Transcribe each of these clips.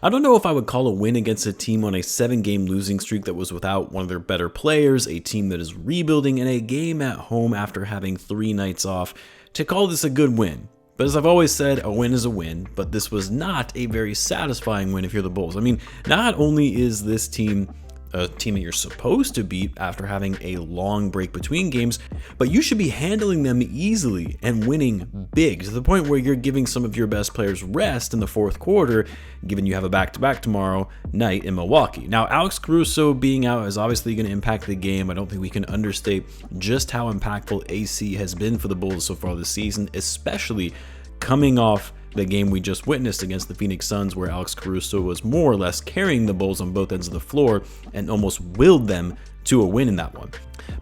I don't know if I would call a win against a team on a 7-game losing streak that was without one of their better players, a team that is rebuilding, and a game at home after having 3 nights off, to call this a good win. But as I've always said, a win is a win, but this was not a very satisfying win if you're the Bulls. I mean, not only is this team a team that you're supposed to beat after having a long break between games, but you should be handling them easily and winning big, to the point where you're giving some of your best players rest in the fourth quarter, given you have a back-to-back tomorrow night in Milwaukee. Now, Alex Caruso being out is obviously going to impact the game. I don't think we can understate just how impactful AC has been for the Bulls so far this season, especially coming off the game we just witnessed against the Phoenix Suns, where Alex Caruso was more or less carrying the Bulls on both ends of the floor and almost willed them to a win in that one.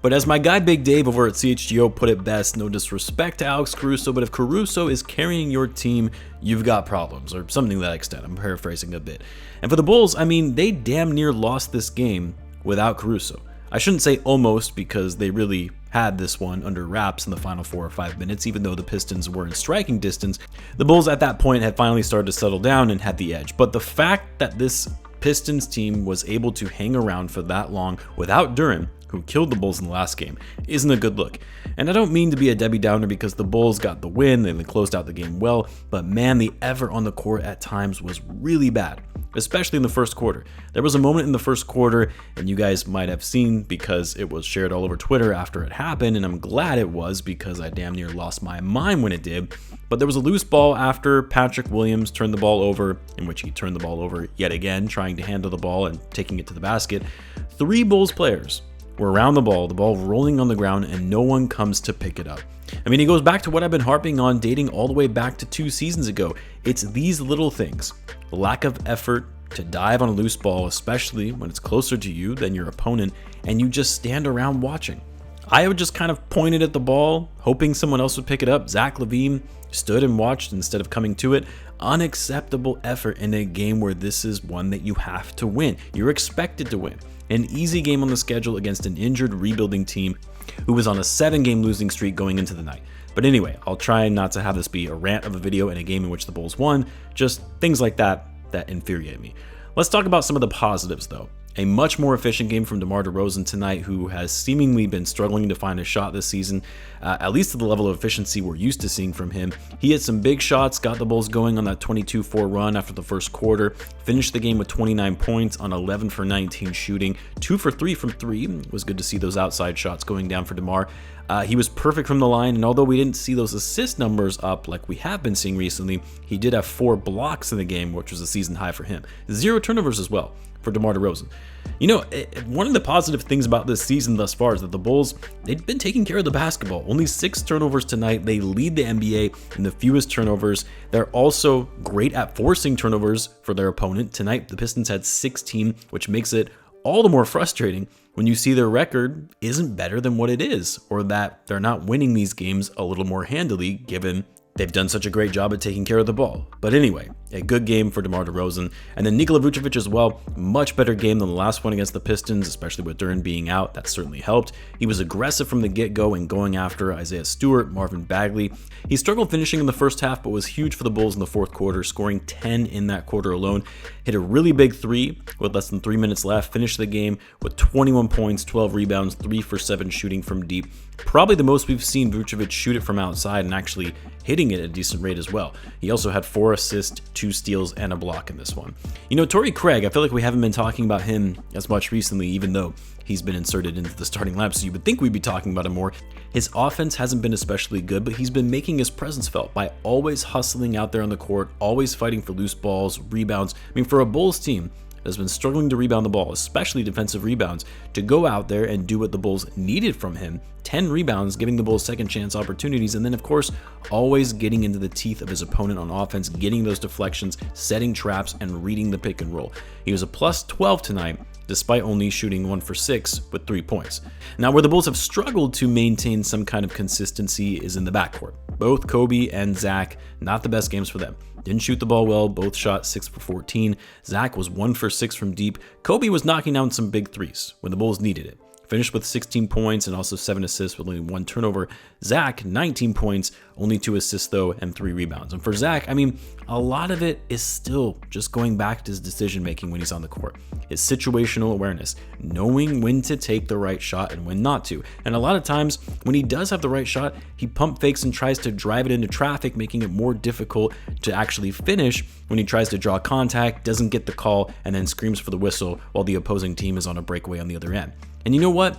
But as my guy Big Dave over at CHGO put it best, no disrespect to Alex Caruso, but if Caruso is carrying your team, you've got problems, or something to that extent. I'm paraphrasing a bit. And for the Bulls, I mean, they damn near lost this game without Caruso. I shouldn't say almost, because they really had this one under wraps in the final 4 or 5 minutes, even though the Pistons were in striking distance. The Bulls at that point had finally started to settle down and had the edge. But the fact that this Pistons team was able to hang around for that long without Duren, who killed the Bulls in the last game, isn't a good look. And I don't mean to be a Debbie Downer, because the Bulls got the win and they closed out the game well, but man, the effort on the court at times was really bad, especially in the first quarter. There was a moment in the first quarter, and you guys might have seen because it was shared all over Twitter after it happened, and I'm glad it was, because I damn near lost my mind when it did. But there was a loose ball after Patrick Williams turned the ball over, in which he turned the ball over yet again, trying to handle the ball and taking it to the basket. 3 Bulls players were around the ball rolling on the ground, and no one comes to pick it up. I mean, it goes back to what I've been harping on, dating all the way back to 2 seasons ago. It's these little things, lack of effort to dive on a loose ball, especially when it's closer to you than your opponent, and you just stand around watching. I would just kind of pointed at the ball, hoping someone else would pick it up. Zach Lavine stood and watched instead of coming to it. Unacceptable effort in a game where this is one that you have to win. You're expected to win. An easy game on the schedule against an injured rebuilding team who was on a 7-game losing streak going into the night. But anyway, I'll try not to have this be a rant of a video in a game in which the Bulls won, just things like that infuriate me. Let's talk about some of the positives though. A much more efficient game from DeMar DeRozan tonight, who has seemingly been struggling to find a shot this season, at least to the level of efficiency we're used to seeing from him. He hit some big shots, got the Bulls going on that 22-4 run after the first quarter, finished the game with 29 points on 11 for 19 shooting, 2 for 3 from 3. It was good to see those outside shots going down for DeMar. He was perfect from the line, and although we didn't see those assist numbers up like we have been seeing recently, he did have 4 blocks in the game, which was a season high for him. 0 turnovers as well for DeMar DeRozan. You know, one of the positive things about this season thus far is that the Bulls, they've been taking care of the basketball. Only 6 turnovers tonight. They lead the NBA in the fewest turnovers. They're also great at forcing turnovers for their opponent. Tonight, the Pistons had 16, which makes it all the more frustrating when you see their record isn't better than what it is, or that they're not winning these games a little more handily, given they've done such a great job at taking care of the ball. But anyway, a good game for DeMar DeRozan. And then Nikola Vucevic as well. Much better game than the last one against the Pistons, especially with Duren being out. That certainly helped. He was aggressive from the get-go and going after Isaiah Stewart, Marvin Bagley. He struggled finishing in the first half, but was huge for the Bulls in the fourth quarter, scoring 10 in that quarter alone. Hit a really big 3 with less than 3 minutes left. Finished the game with 21 points, 12 rebounds, 3 for 7 shooting from deep. Probably the most we've seen Vucevic shoot it from outside, and actually hitting it at a decent rate as well. He also had 4 assists, 2 steals, and a block in this one. You know, Torrey Craig, I feel like we haven't been talking about him as much recently, even though he's been inserted into the starting lineup, so you would think we'd be talking about him more. His offense hasn't been especially good, but he's been making his presence felt by always hustling out there on the court, always fighting for loose balls, rebounds. I mean, for a Bulls team has been struggling to rebound the ball, especially defensive rebounds, to go out there and do what the Bulls needed from him. 10 rebounds, giving the Bulls second chance opportunities, and then of course, always getting into the teeth of his opponent on offense, getting those deflections, setting traps, and reading the pick and roll. He was a plus 12 tonight, despite only shooting 1 for 6 with 3 points. Now, where the Bulls have struggled to maintain some kind of consistency is in the backcourt. Both Coby and Zach, not the best games for them. Didn't shoot the ball well, both shot 6 for 14. Zach was 1 for 6 from deep. Coby was knocking down some big threes when the Bulls needed it. finished with 16 points and also 7 assists with only 1 turnover. Zach, 19 points, only 2 assists though, and 3 rebounds. And for Zach, I mean, a lot of it is still just going back to his decision making when he's on the court. His situational awareness, knowing when to take the right shot and when not to. And a lot of times when he does have the right shot, he pump fakes and tries to drive it into traffic, making it more difficult to actually finish when he tries to draw contact, doesn't get the call, and then screams for the whistle while the opposing team is on a breakaway on the other end. And you know what?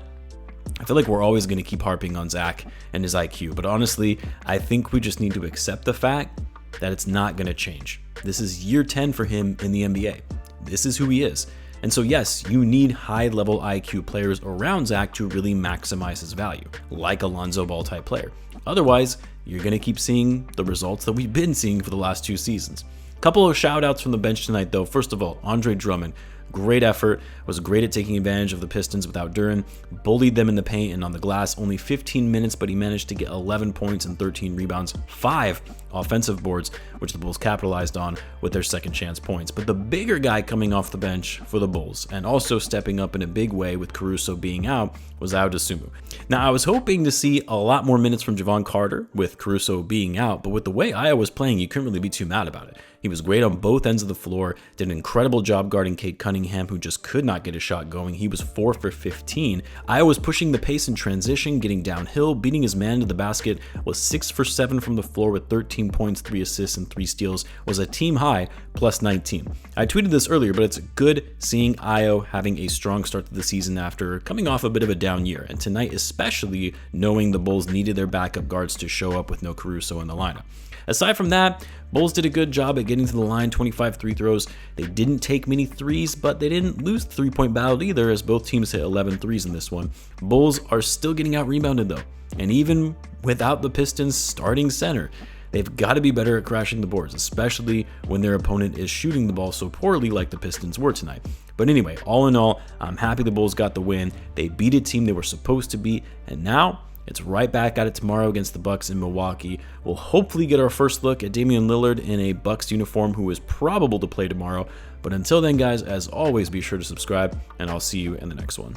I feel like we're always going to keep harping on Zach and his IQ, but honestly, I think we just need to accept the fact that it's not going to change. This is year 10 for him in the NBA. This is who he is. And so yes, you need high-level IQ players around Zach to really maximize his value, like a Lonzo Ball type player. Otherwise, you're going to keep seeing the results that we've been seeing for the last 2 seasons. Couple of shout outs from the bench tonight though. First of all, Andre Drummond. Great effort, was great at taking advantage of the Pistons without Duren, bullied them in the paint and on the glass. Only 15 minutes, but he managed to get 11 points and 13 rebounds, 5 offensive boards, which the Bulls capitalized on with their second chance points. But the bigger guy coming off the bench for the Bulls, and also stepping up in a big way with Caruso being out, was Ayo Dosunmu. Now, I was hoping to see a lot more minutes from Javon Carter with Caruso being out, but with the way Ayo was playing, you couldn't really be too mad about it. He was great on both ends of the floor, did an incredible job guarding Cade Cunningham, who just could not get a shot going. He was 4 for 15. Ayo was pushing the pace in transition, getting downhill, beating his man to the basket, was 6 for 7 from the floor with 13 points, 3 assists, and 3 steals, was a team high, plus 19. I tweeted this earlier, but it's good seeing Ayo having a strong start to the season after coming off a bit of a down year, and tonight especially knowing the Bulls needed their backup guards to show up with no Caruso in the lineup. Aside from that, Bulls did a good job at getting to the line, 25 free throws. They didn't take many threes, but they didn't lose the three-point battle either, as both teams hit 11 threes in this one. Bulls are still getting out-rebounded though, and even without the Pistons' starting center, they've got to be better at crashing the boards, especially when their opponent is shooting the ball so poorly like the Pistons were tonight. But anyway, all in all, I'm happy the Bulls got the win. They beat a team they were supposed to beat, and now it's right back at it tomorrow against the Bucks in Milwaukee. We'll hopefully get our first look at Damian Lillard in a Bucks uniform, who is probable to play tomorrow. But until then, guys, as always, be sure to subscribe, and I'll see you in the next one.